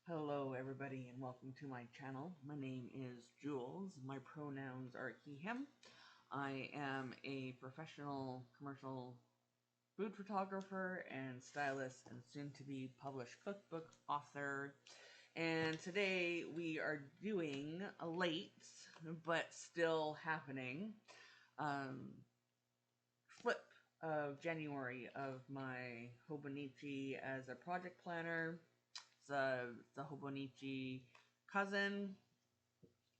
Hello everybody and welcome to my channel. My name is Jules. My pronouns are he, him. I am a professional commercial food photographer and stylist and soon to be published cookbook author. And today we are doing a late but still happening flip of January of my Hobonichi as a project planner. The Hobonichi cousin,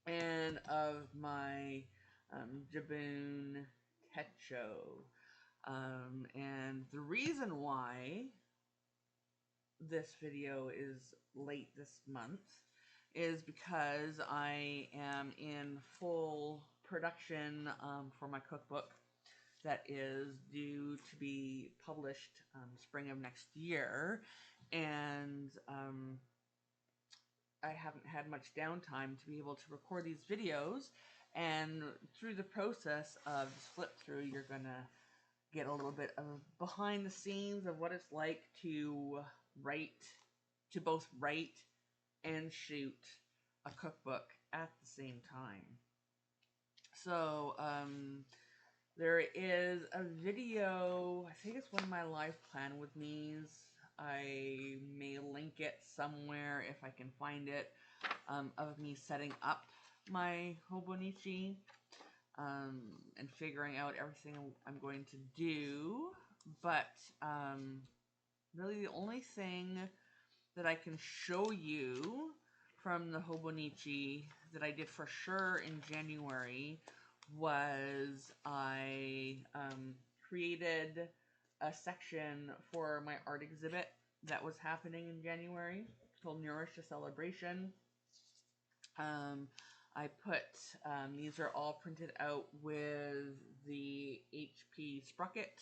and of my Jibun Techo. And the reason why this video is late this month is because I am in full production for my cookbook that is due to be published spring of next year. And I haven't had much downtime to be able to record these videos, and through the process of this flip through, you're gonna get a little bit of behind the scenes of what it's like to both write and shoot a cookbook at the same time. So there is a video, I think it's one of my life plan with me's. I may link it somewhere if I can find it, of me setting up my Hobonichi and figuring out everything I'm going to do. But really the only thing that I can show you from the Hobonichi that I did for sure in January was I created a section for my art exhibit that was happening in January called Nourish a Celebration. I put, these are all printed out with the HP Sprocket.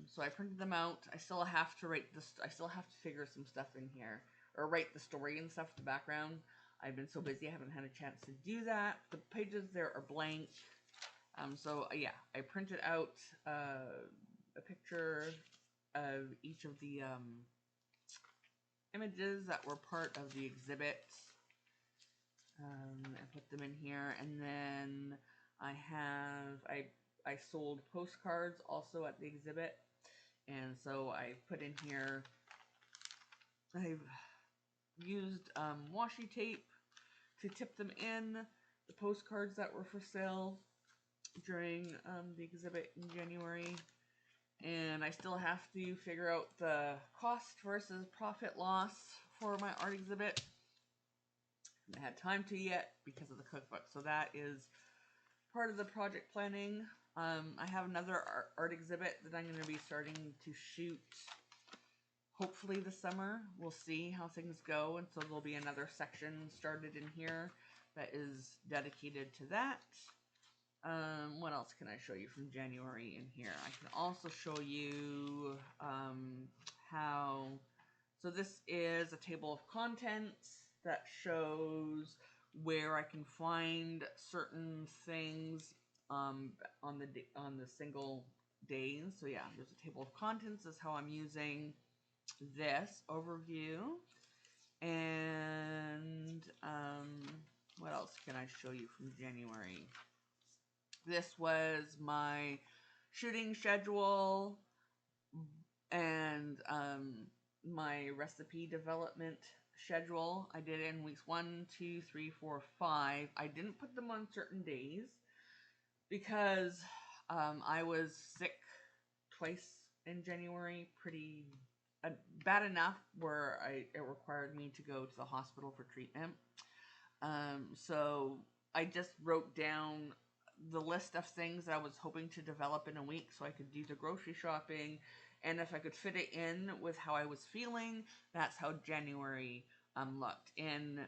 So I printed them out. I still have to write this. I still have to figure some stuff in here, or write the story and stuff, the background. I've been so busy, I haven't had a chance to do that. The pages there are blank. So yeah, I printed out a picture of each of the images that were part of the exhibit. I put them in here, and then I sold postcards also at the exhibit, and so I put in here, I've used washi tape to tip them in, the postcards that were for sale during the exhibit in January. And I still have to figure out the cost versus profit loss for my art exhibit. I haven't had time to yet because of the cookbook. So that is part of the project planning. I have another art exhibit that I'm going to be starting to shoot hopefully this summer. We'll see how things go. And so there'll be another section started in here that is dedicated to that. What else can I show you from January in here? I can also show you so this is a table of contents that shows where I can find certain things on the single days. So yeah, there's a table of contents. This is how I'm using this overview. And what else can I show you from January? This was my shooting schedule and my recipe development schedule. I did it in weeks 1, 2, 3, 4, 5. I didn't put them on certain days because I was sick twice in January, pretty bad enough where it required me to go to the hospital for treatment. So I just wrote down the list of things that I was hoping to develop in a week so I could do the grocery shopping, and if I could fit it in with how I was feeling, that's how January looked. In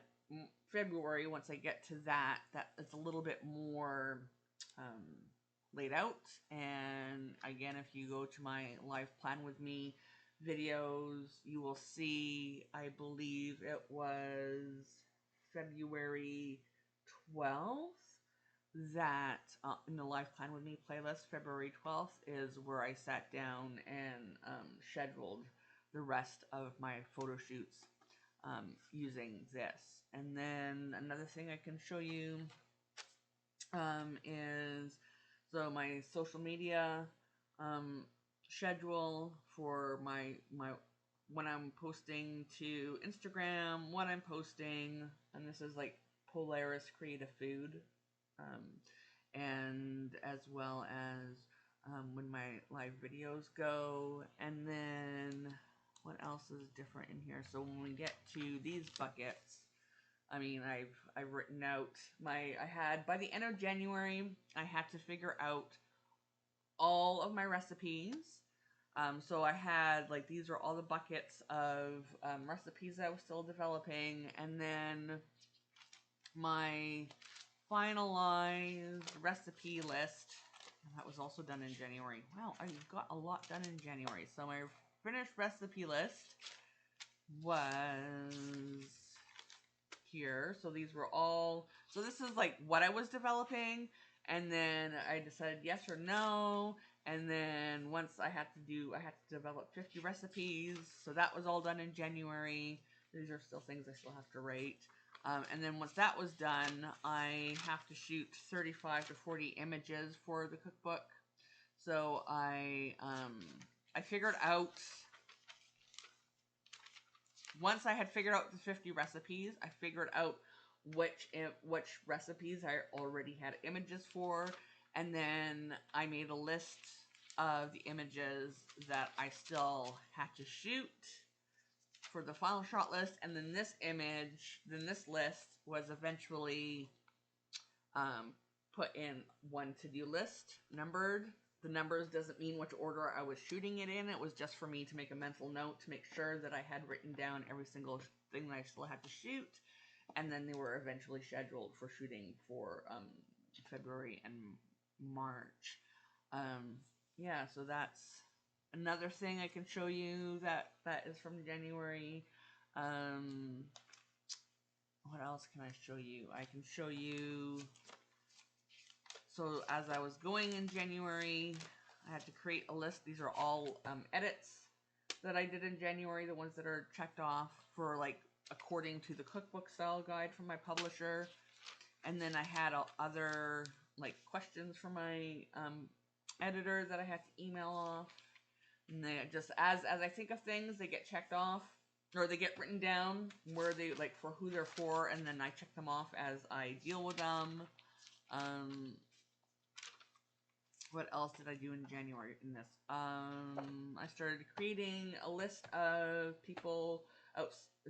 February, once I get to that it's a little bit more laid out. And again, if you go to my live plan with me videos, you will see, I believe it was February 12th, that in the Life Plan With Me playlist, February 12th is where I sat down and scheduled the rest of my photo shoots using this. And then another thing I can show you is so my social media schedule for my when I'm posting to Instagram, what I'm posting, and this is like Polaris Creative Food, and as well as when my live videos go, and then what else is different in here? So when we get to these buckets, I mean, I've written out I had, by the end of January, I had to figure out all of my recipes. So I had, like, these are all the buckets of recipes that I was still developing, and then my finalized recipe list, that was also done in January. Wow, I got a lot done in January. So my finished recipe list was here. So these were all, so this is like what I was developing, and then I decided yes or no, and then once I had to develop 50 recipes, so that was all done in January. These are still things I still have to write. And then once that was done, I have to shoot 35 to 40 images for the cookbook. So I figured out, once I had figured out the 50 recipes, I figured out which recipes I already had images for, and then I made a list of the images that I still had to shoot for the final shot list, and then this list was eventually put in one to-do list, numbered. The numbers doesn't mean which order I was shooting it in. It was just for me to make a mental note to make sure that I had written down every single thing that I still had to shoot, and then they were eventually scheduled for shooting for February and March. Yeah, so that's another thing I can show you that is from January. What else can I show you? I can show you, so as I was going in January, I had to create a list. These are all edits that I did in January, the ones that are checked off for, like, according to the cookbook style guide from my publisher. And then I had other, like, questions from my editor that I had to email off. And they just, as I think of things, they get checked off, or they get written down where they, like, for who they're for, and then I check them off as I deal with them. What else did I do in January in this? I started creating a list of people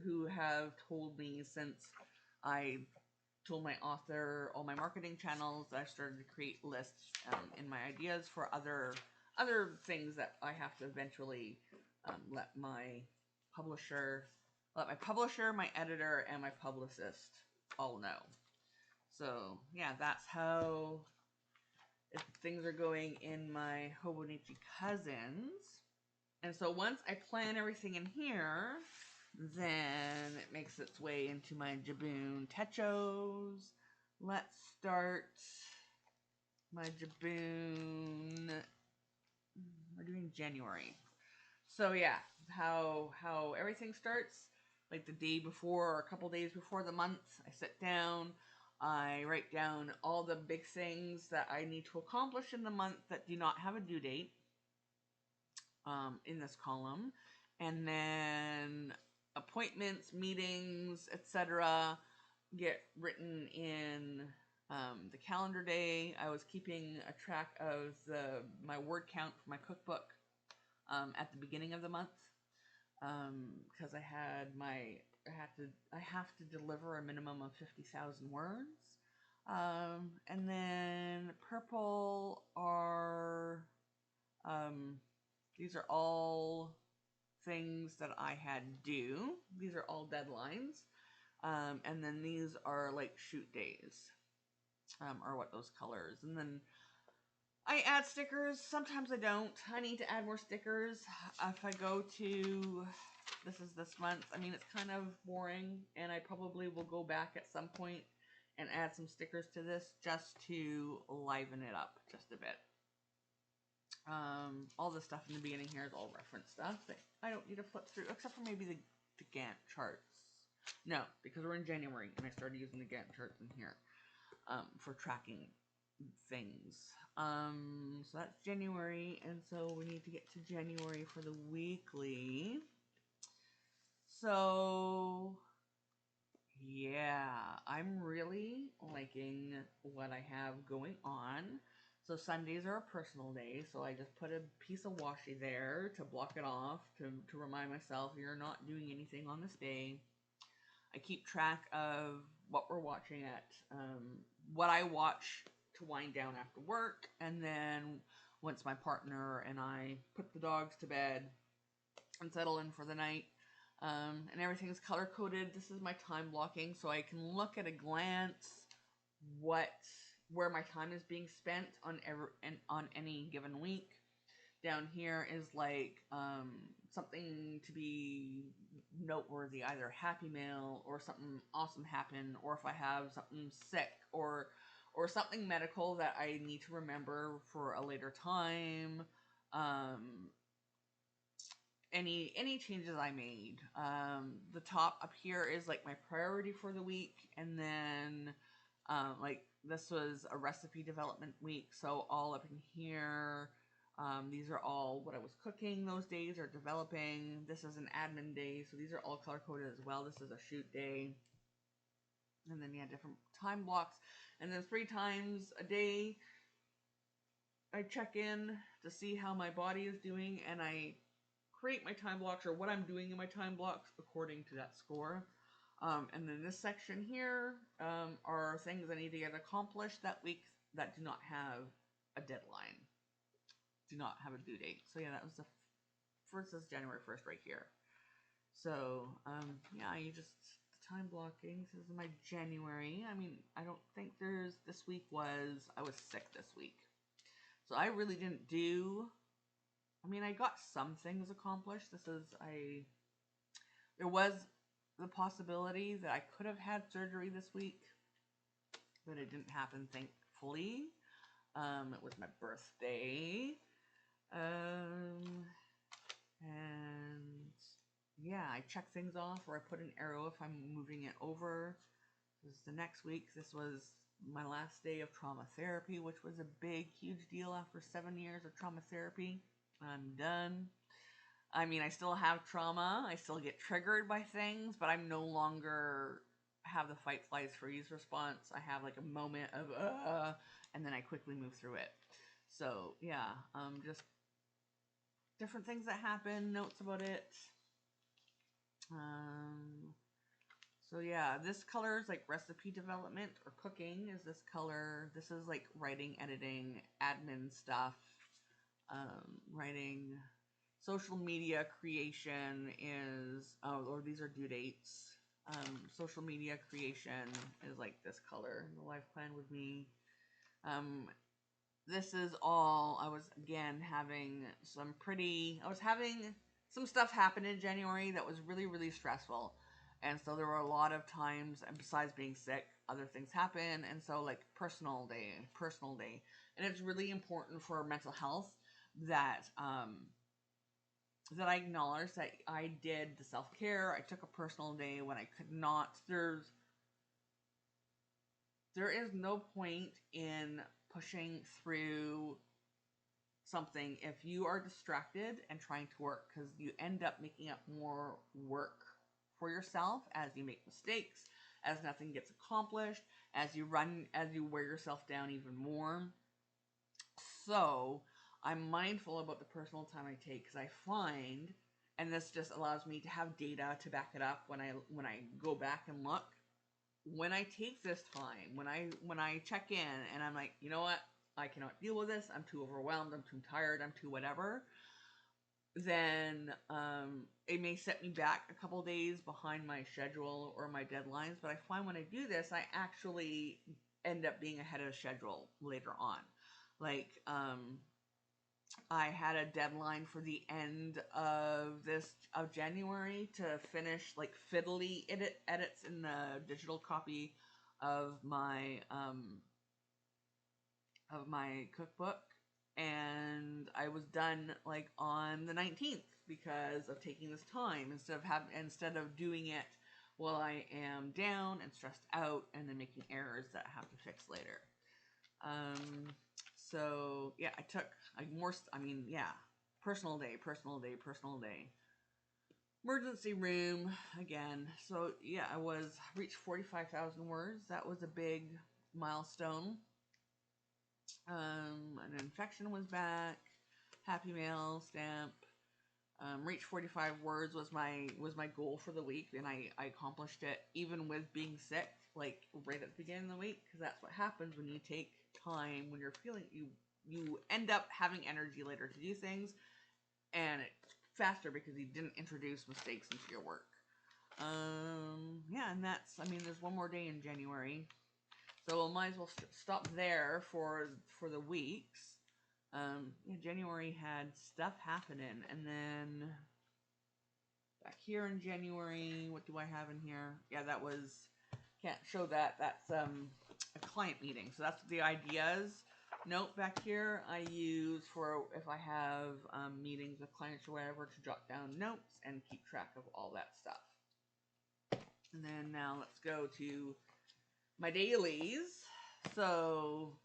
who have told me, since I told my author all my marketing channels, I started to create lists in my ideas for other things that I have to eventually let my publisher, my editor, and my publicist all know. So yeah, that's how things are going in my Hobonichi Cousins. And so once I plan everything in here, then it makes its way into my Jibun Techos. Let's start my Jibun. We're doing January. So yeah, how everything starts, like the day before or a couple days before the month, I sit down, I write down all the big things that I need to accomplish in the month that do not have a due date in this column, and then appointments, meetings, etc. get written in the calendar day. I was keeping a track of my word count for my cookbook at the beginning of the month, because I have to deliver a minimum of 50,000 words. And then purple are, these are all things that I had due. These are all deadlines. And then these are like shoot days, are what those colors. And then I add stickers. Sometimes I don't. I need to add more stickers. If I go to, this is this month, I mean, it's kind of boring, and I probably will go back at some point and add some stickers to this just to liven it up just a bit. All the stuff in the beginning here is all reference stuff that I don't need to flip through, except for maybe the Gantt charts. No, because we're in January and I started using the Gantt charts in here for tracking things. So that's January, and so we need to get to January for the weekly. So yeah, I'm really liking what I have going on. So Sundays are a personal day, so I just put a piece of washi there to block it off, to remind myself you're not doing anything on this day. I keep track of what we're watching what I watch to wind down after work, and then once my partner and I put the dogs to bed and settle in for the night, and everything is color coded. This is my time blocking, so I can look at a glance where my time is being spent on any given week. Down here is like something to be noteworthy, either happy mail or something awesome happened, or if I have something sick or something medical that I need to remember for a later time. Any changes I made. The top up here is like my priority for the week, and then like this was a recipe development week, so all up in here, these are all what I was cooking those days or developing. This is an admin day, so these are all color coded as well. This is a shoot day, and then different time blocks, and then 3 times a day I check in to see how my body is doing, and I create my time blocks or what I'm doing in my time blocks according to that score. And then this section here are things I need to get accomplished that week that do not have a deadline, do not have a due date. So yeah, that was the first is January 1st right here. So yeah, you just the time blocking. This is my January. I mean, I don't think this week I was sick this week, so I really didn't do. I mean, I got some things accomplished. There was the possibility that I could have had surgery this week, but it didn't happen, thankfully. It was my birthday. And yeah, I check things off, or I put an arrow if I'm moving it over. This is the next week. This was my last day of trauma therapy, which was a big, huge deal after 7 years of trauma therapy. I'm done. I mean, I still have trauma. I still get triggered by things, but I'm no longer have the fight, flight, freeze response. I have like a moment of, and then I quickly move through it. So, yeah, just different things that happen, notes about it. So yeah, this color is like recipe development or cooking is this color. This is like writing, editing, admin stuff. Writing, social media creation is, or these are due dates. Social media creation is like this color, the life plan with me. This is all, I was again having some stuff happen in January that was really, really stressful. And so there were a lot of times, and besides being sick, other things happen. And so like personal day. And it's really important for mental health that that I acknowledge that I did the self-care. I took a personal day when I could not. There is no point in pushing through something if you are distracted and trying to work, because you end up making up more work for yourself as you make mistakes, as nothing gets accomplished, as you wear yourself down even more. So I'm mindful about the personal time I take, because I find, and this just allows me to have data to back it up when I go back and look. When I take this time, when I check in and I'm like, you know what, I cannot deal with this, I'm too overwhelmed, I'm too tired, I'm too whatever, then it may set me back a couple days behind my schedule or my deadlines. But I find when I do this, I actually end up being ahead of the schedule later on. Like, I had a deadline for the end of January to finish like fiddly edits in the digital copy of my cookbook, and I was done like on the 19th because of taking this time instead of doing it while I am down and stressed out and then making errors that I have to fix later. So yeah, I took personal day, personal day, personal day. Emergency room again. So yeah, I reached 45,000 words. That was a big milestone. An infection was back. Happy mail stamp. Reach 45 words was my goal for the week, and I accomplished it even with being sick, like right at the beginning of the week, because that's what happens when you take time, when you're feeling you end up having energy later to do things, and it's faster because you didn't introduce mistakes into your work. Yeah, and there's one more day in January, so I might as well stop there for the weeks. Yeah, January had stuff happening, and then back here in January, what do I have in here? Yeah, can't show that. That's a client meeting. So that's the ideas note back here I use for if I have meetings with clients or whatever, to jot down notes and keep track of all that stuff. And then now let's go to my dailies. So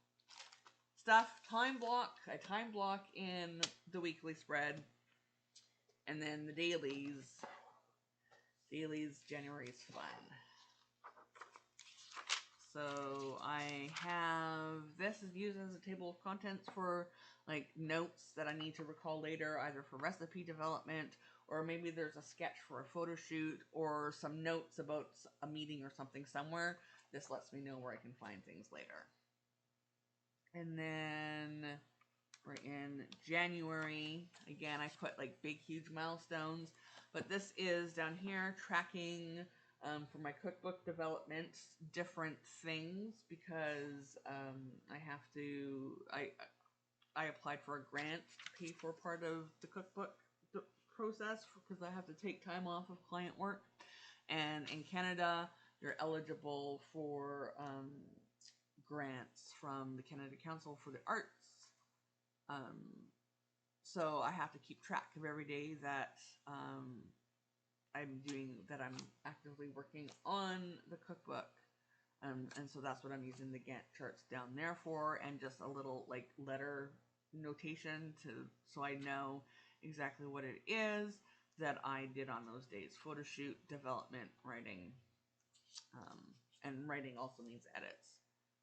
stuff, I time block in the weekly spread, and then the dailies, January is fun. So I have, this is used as a table of contents for like notes that I need to recall later, either for recipe development, or maybe there's a sketch for a photo shoot, or some notes about a meeting or something somewhere. This lets me know where I can find things later. And then we're in January. Again, I put like big, huge milestones. But this is down here tracking for my cookbook development, different things, because I applied for a grant to pay for part of the cookbook process, because I have to take time off of client work. And in Canada, you're eligible for grants from the Canada Council for the Arts. So I have to keep track of every day that I'm actively working on the cookbook. And so that's what I'm using the Gantt charts down there for, and just a little like letter notation so I know exactly what it is that I did on those days. Photo shoot, development, writing, and writing also means edits.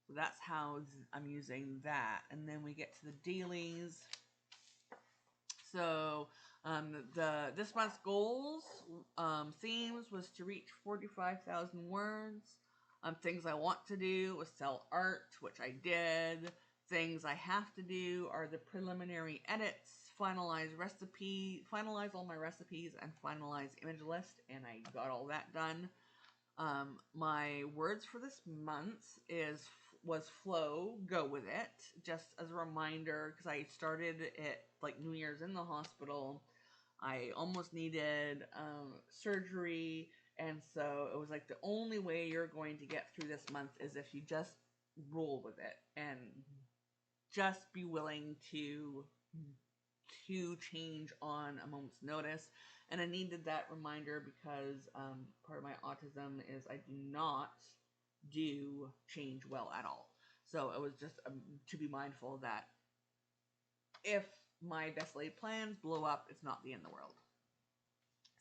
So that's how I'm using that. And then we get to the dailies. So this month's goals, themes, was to reach 45,000 words. Things I want to do was sell art, which I did. Things I have to do are the preliminary edits, finalize all my recipes, and finalize image list, and I got all that done. My words for this month was flow, go with it. Just as a reminder, because I started it like New Year's in the hospital. I almost needed surgery, and so it was like the only way you're going to get through this month is if you just roll with it and just be willing to change on a moment's notice. And I needed that reminder because part of my autism is I do not do change well at all. So it was just to be mindful that if my best laid plans blow up, it's not the end of the world.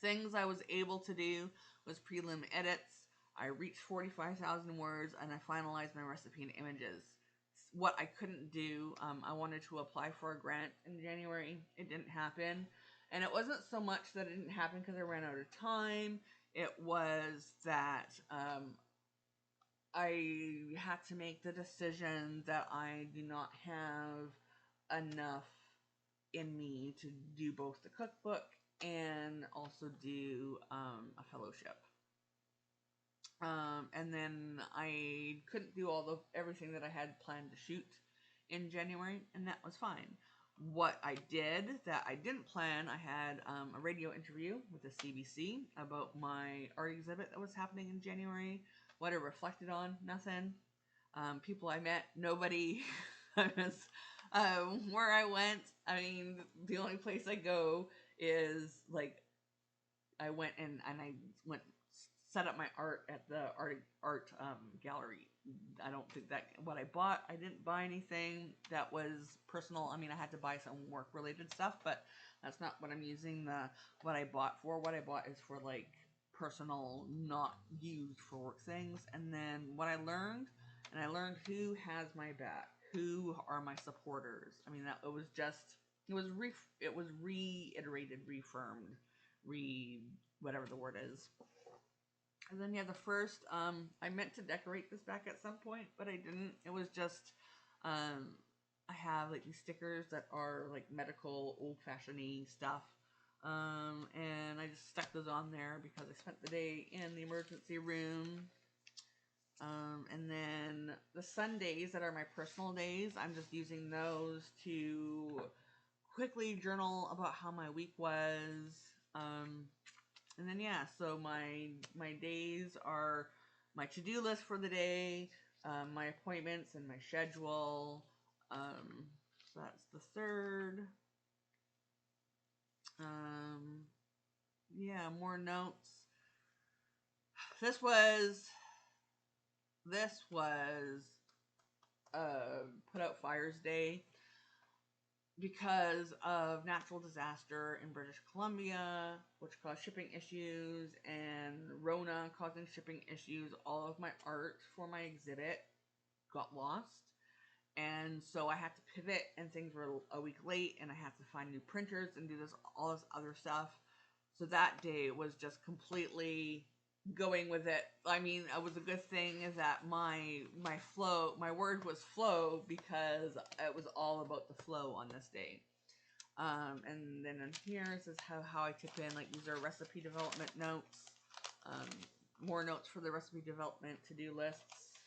Things I was able to do was prelim edits. I reached 45,000 words, and I finalized my recipe and images. What I couldn't do, I wanted to apply for a grant in January. It didn't happen. And it wasn't so much that it didn't happen because I ran out of time. It was that I had to make the decision that I do not have enough in me to do both the cookbook and also do a fellowship. And then I couldn't do everything that I had planned to shoot in January, and that was fine. What I did that I didn't plan, I had a radio interview with the CBC about my art exhibit that was happening in January. What it reflected on, nothing. People I met, nobody. Where I went, I mean, the only place I go is like I went set up my art at the art gallery. I don't think that what I bought, I didn't buy anything that was personal. I mean, I had to buy some work related stuff, but that's not what I'm using the what I bought for. What I bought is for like personal, not used for work things. And then what I learned, and I learned who has my back, who are my supporters. I mean, that it was just it was reiterated, reaffirmed, whatever the word is. And then yeah, the first I meant to decorate this back at some point, but I didn't. It was just I have like these stickers that are like medical, old-fashioned-y stuff. And I just stuck those on there because I spent the day in the emergency room. And then the Sundays that are my personal days, I'm just using those to quickly journal about how my week was. And then yeah, so my days are my to-do list for the day, my appointments and my schedule. So that's the third. Yeah, more notes. This was Put Out Fires Day because of natural disaster in British Columbia, which caused shipping issues, and Rona causing shipping issues. All of my art for my exhibit got lost, and so I had to pivot, and things were a week late, and I had to find new printers and do all this other stuff. So that day was just completely going with it. I mean, it was a good thing is that my word was flow, because it was all about the flow on this day. And then in here it says how I tip in, like these are recipe development notes. More notes for the recipe development to-do lists.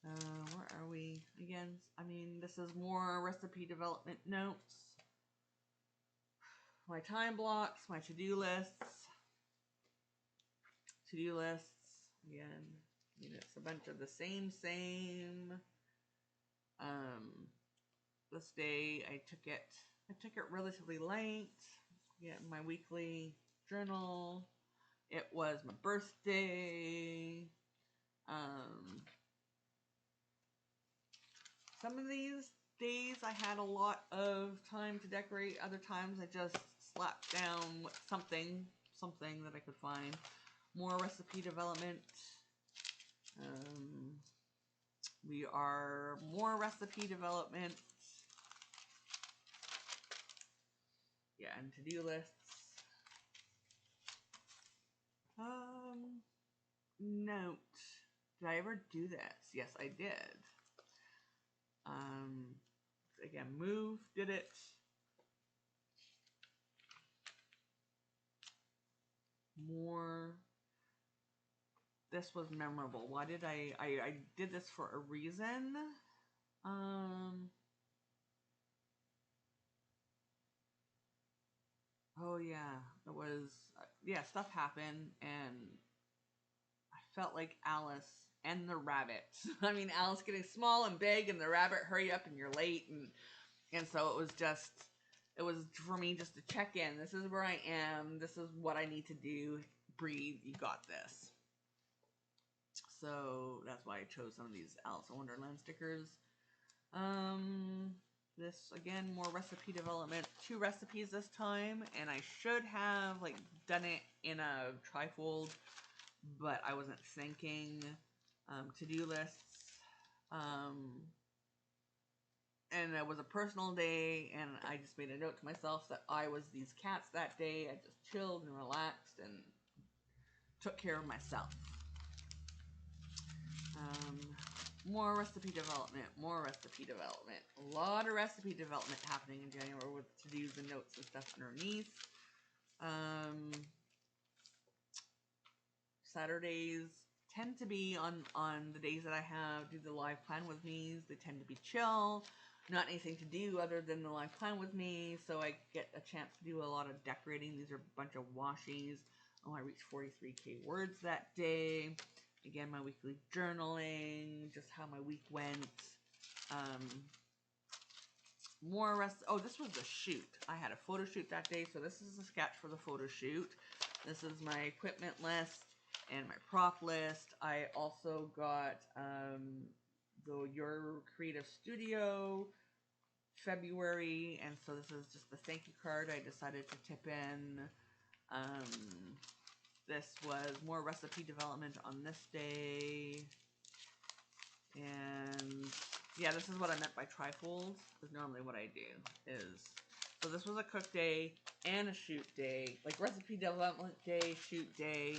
Where are we? Again, I mean, this is more recipe development notes. My time blocks, my to-do lists. To-do lists, again, I mean, it's a bunch of the same. This day I took it relatively late. Yeah, my weekly journal. It was my birthday. Some of these days I had a lot of time to decorate. Other times I just slapped down something that I could find. More recipe development. We are more recipe development. Yeah, and to-do lists. Note. Did I ever do this? Yes, I did. Again, move, did it. More. This was memorable. Why did I did this for a reason. Oh yeah, it was, yeah, stuff happened, and I felt like Alice and the rabbit. I mean, Alice getting small and big, and the rabbit, hurry up and you're late, and so it was for me just to check in. This is where I am. This is what I need to do. Breathe. You got this. So that's why I chose some of these Alice in Wonderland stickers. This again, more recipe development. 2 recipes this time, and I should have like done it in a trifold, but I wasn't thinking. To-do lists. And it was a personal day, and I just made a note to myself that I was these cats that day. I just chilled and relaxed and took care of myself. More recipe development, more recipe development. A lot of recipe development happening in January with to-dos and notes and stuff underneath. Saturdays tend to be on the days that I do the live plan with me. They tend to be chill. Not anything to do other than the live plan with me, so I get a chance to do a lot of decorating. These are a bunch of washies. Oh, I reached 43k words that day. Again, my weekly journaling, just how my week went. Oh, this was the shoot. I had a photo shoot that day, so this is a sketch for the photo shoot. This is my equipment list and my prop list. I also got the Your Creative Studio February, and so this is just the thank you card I decided to tip in. This was more recipe development on this day. And yeah, this is what I meant by trifold, is normally what I do is, so this was a cook day and a shoot day, like recipe development day, shoot day,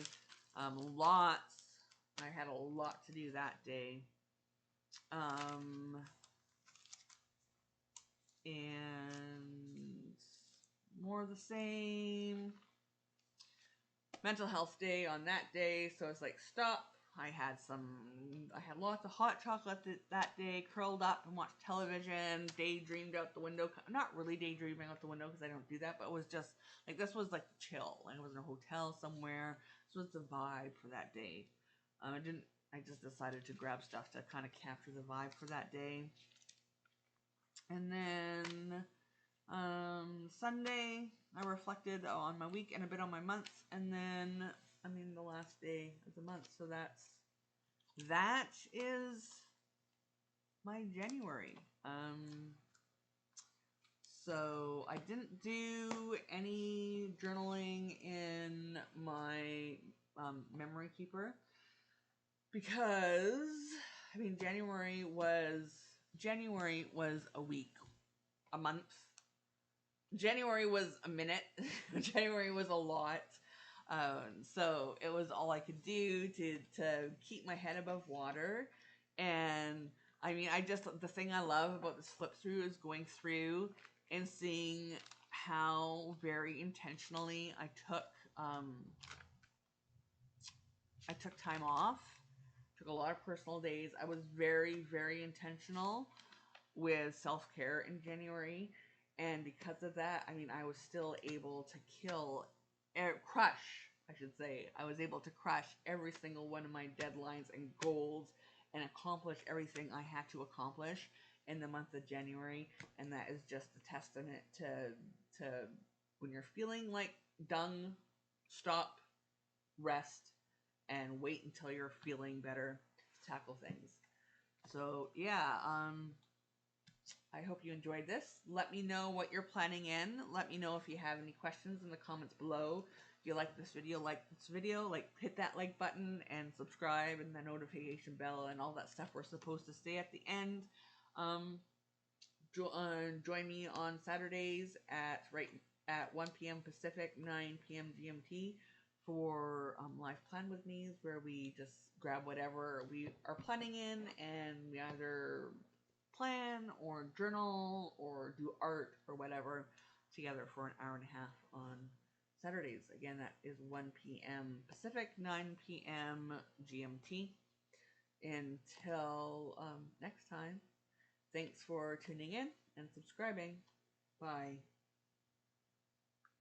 lots. I had a lot to do that day. And more of the same. Mental health day on that day, so it's like stop. I had lots of hot chocolate that day, curled up and watched television, daydreamed out the window. Not really daydreaming out the window because I don't do that, but it was just like, this was like chill. Like I was in a hotel somewhere. This was the vibe for that day. I just decided to grab stuff to kind of capture the vibe for that day. And then Sunday, I reflected on my week and a bit on my month, and then, the last day of the month. So that is my January. So I didn't do any journaling in my memory keeper because, January was a week, a month. January was a minute. January was a lot. So it was all I could do to keep my head above water. And the thing I love about this flip through is going through and seeing how very intentionally I took time off. Took a lot of personal days. I was very, very intentional with self-care in January. And because of that, I was still able to crush, I should say. I was able to crush every single one of my deadlines and goals and accomplish everything I had to accomplish in the month of January. And that is just a testament to when you're feeling like done, stop, rest, and wait until you're feeling better to tackle things. So yeah, I hope you enjoyed this. Let me know what you're planning in. Let me know if you have any questions in the comments below. If you like this video, hit that like button and subscribe and the notification bell and all that stuff we're supposed to say at the end. Join me on Saturdays at 1 p.m. Pacific, 9 p.m. GMT for live plan with me's, where we just grab whatever we are planning in and we either plan or journal or do art or whatever together for an hour and a half on Saturdays. Again, that is 1 p.m. Pacific, 9 p.m. GMT. Until next time, thanks for tuning in and subscribing. Bye.